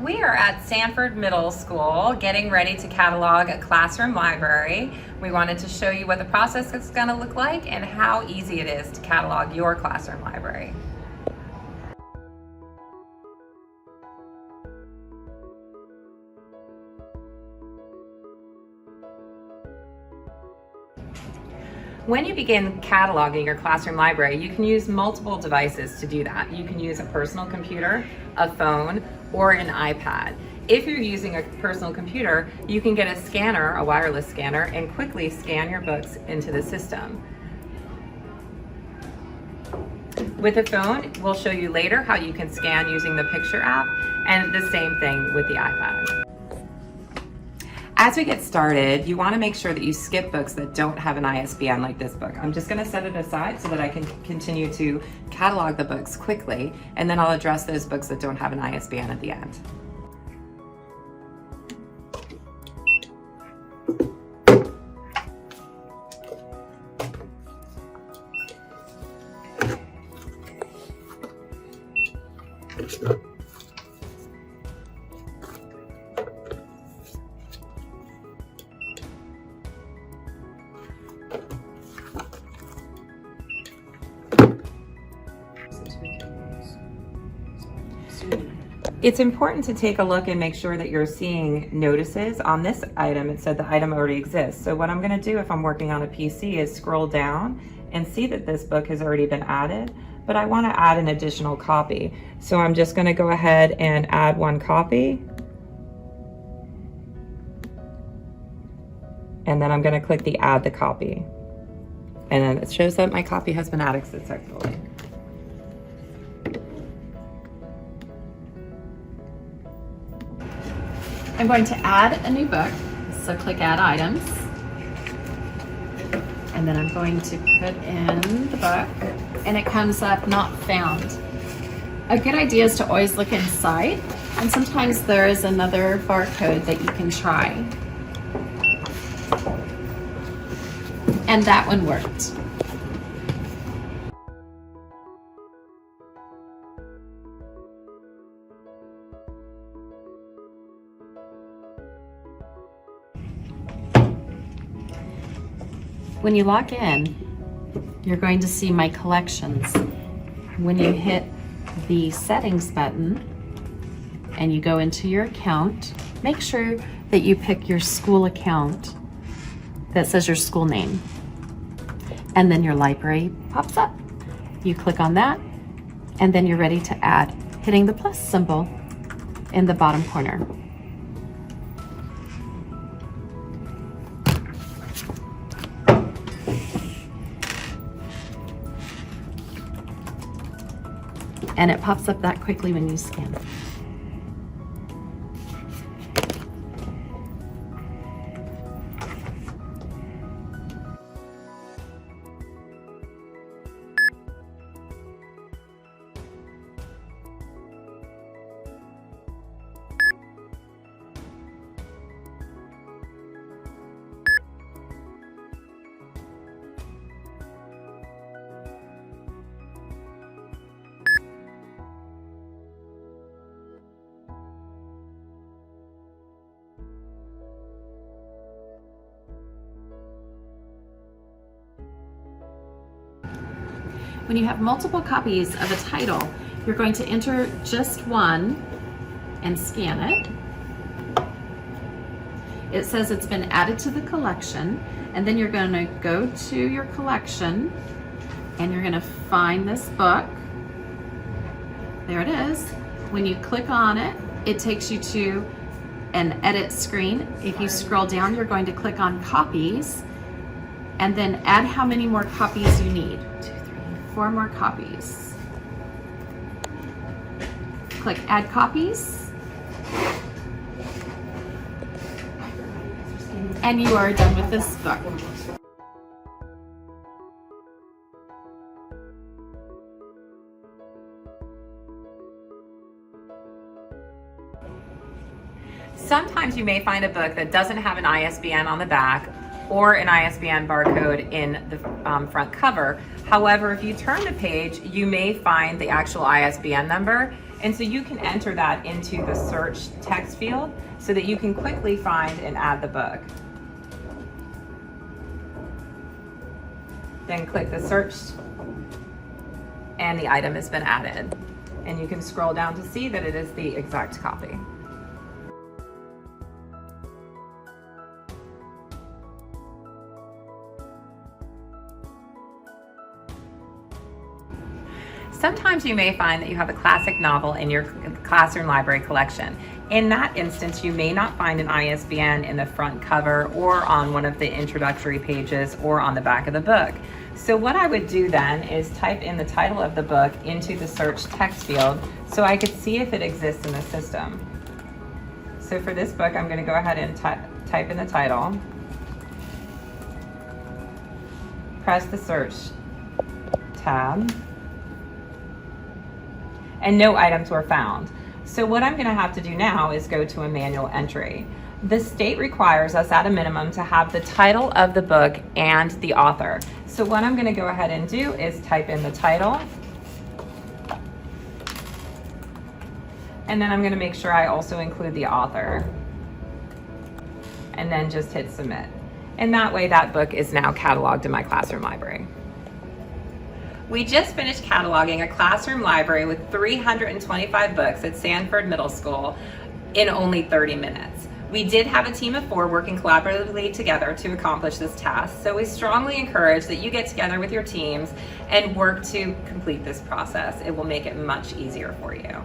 We are at Sanford Middle School getting ready to catalog a classroom library. We wanted to show you what the process is going to look like and how easy it is to catalog your classroom library. When you begin cataloging your classroom library, you can use multiple devices to do that. You can use a personal computer, a phone, or an iPad. If you're using a personal computer, you can get a scanner, a wireless scanner, and quickly scan your books into the system. With a phone, we'll show you later how you can scan using the Picture app, and the same thing with the iPad. As we get started, you want to make sure that you skip books that don't have an ISBN like this book. I'm just going to set it aside so that I can continue to catalog the books quickly, and then I'll address those books that don't have an ISBN at the end. It's important to take a look and make sure that you're seeing notices. On this item, it said the item already exists. So what I'm going to do if I'm working on a PC is scroll down and see that this book has already been added, but I want to add an additional copy. So I'm just going to go ahead and add one copy. And then I'm going to click the add the copy. And then it shows that my copy has been added successfully. I'm going to add a new book, so click Add Items. And then I'm going to put in the book, and it comes up Not Found. A good idea is to always look inside, and sometimes there is another barcode that you can try. And that one worked. When you log in, you're going to see my collections. When you hit the settings button and you go into your account, make sure that you pick your school account that says your school name. And then your library pops up. You click on that, and then you're ready to add, hitting the plus symbol in the bottom corner. And it pops up that quickly when you scan. When you have multiple copies of a title, you're going to enter just one and scan it. It says it's been added to the collection, and then you're going to go to your collection and you're going to find this book. There it is. When you click on it, it takes you to an edit screen. If you scroll down, you're going to click on copies and then add how many more copies you need. 4 more copies. Click Add Copies. And you are done with this book. Sometimes you may find a book that doesn't have an ISBN on the back or an ISBN barcode in the front cover. However, if you turn the page, you may find the actual ISBN number, And so you can enter that into the search text field so that you can quickly find and add the book. Then click the search and the item has been added. And you can scroll down to see that it is the exact copy. Sometimes you may find that you have a classic novel in your classroom library collection. In that instance, you may not find an ISBN in the front cover or on one of the introductory pages or on the back of the book. So what I would do then is type in the title of the book into the search text field so I could see if it exists in the system. So for this book, I'm going to go ahead and type in the title, press the search tab, and no items were found. So what I'm gonna have to do now is go to a manual entry. The state requires us at a minimum to have the title of the book and the author. So what I'm gonna go ahead and do is type in the title, and then I'm gonna make sure I also include the author, and then just hit submit. And that way that book is now cataloged in my classroom library. We just finished cataloging a classroom library with 325 books at Sanford Middle School in only 30 minutes. We did have a team of 4 working collaboratively together to accomplish this task, so we strongly encourage that you get together with your teams and work to complete this process. It will make it much easier for you.